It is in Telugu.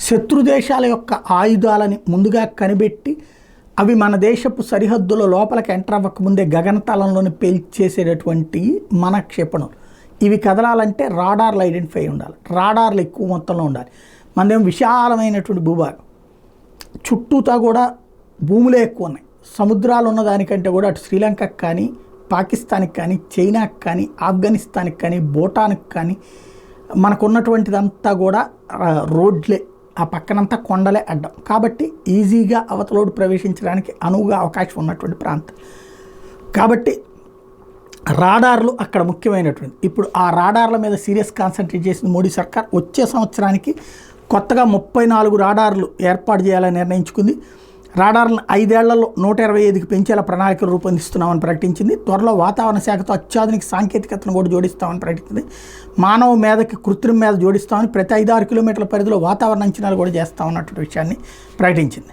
శత్రు దేశాల యొక్క ఆయుధాలని ముందుగా కనిపెట్టి అవి మన దేశపు సరిహద్దుల లోపలికి ఎంటర్ అవ్వకముందే గగనతలంలోని పేల్చేసేటటువంటి మన క్షిపణులు. ఇవి కదలాలంటే రాడార్లు ఐడెంటిఫై ఉండాలి, రాడార్లు ఎక్కువ మొత్తంలో ఉండాలి. మనదేమో విశాలమైనటువంటి భూభాగం, చుట్టూతా కూడా భూములే ఎక్కువ ఉన్నాయి. సముద్రాలు ఉన్న దానికంటే కూడా అటు శ్రీలంకకు కానీ, పాకిస్తాన్కి కానీ, చైనాకి కానీ, ఆఫ్ఘనిస్తాన్కి కానీ, భూటాన్కి కానీ మనకున్నటువంటిదంతా కూడా రోడ్లే, ఆ పక్కనంతా కొండలే అడ్డం. కాబట్టి ఈజీగా అవతలోడు ప్రవేశించడానికి అనువుగా అవకాశం ఉన్నటువంటి ప్రాంతం. కాబట్టి రాడార్లు అక్కడ ముఖ్యమైనటువంటి. ఇప్పుడు ఆ రాడార్ల మీద సీరియస్ కాన్సన్ట్రేట్ చేసిన మోడీ సర్కార్ వచ్చే సంవత్సరానికి కొత్తగా 34 రాడార్లు ఏర్పాటు చేయాలని నిర్ణయించుకుంది. రాడార్లను 5 ఏళ్లలో 125కి పెంచేలా ప్రణాళికలు రూపొందిస్తున్నామని ప్రకటించింది. త్వరలో వాతావరణ శాఖతో అత్యాధునిక సాంకేతికతను కూడా జోడిస్తామని ప్రకటించింది. మానవ మేధకి కృత్రిమ మేధ జోడిస్తామని, ప్రతి 5-6 కిలోమీటర్ల పరిధిలో వాతావరణ అంచనాలు కూడా చేస్తామన్నటువంటి విషయాన్ని ప్రకటించింది.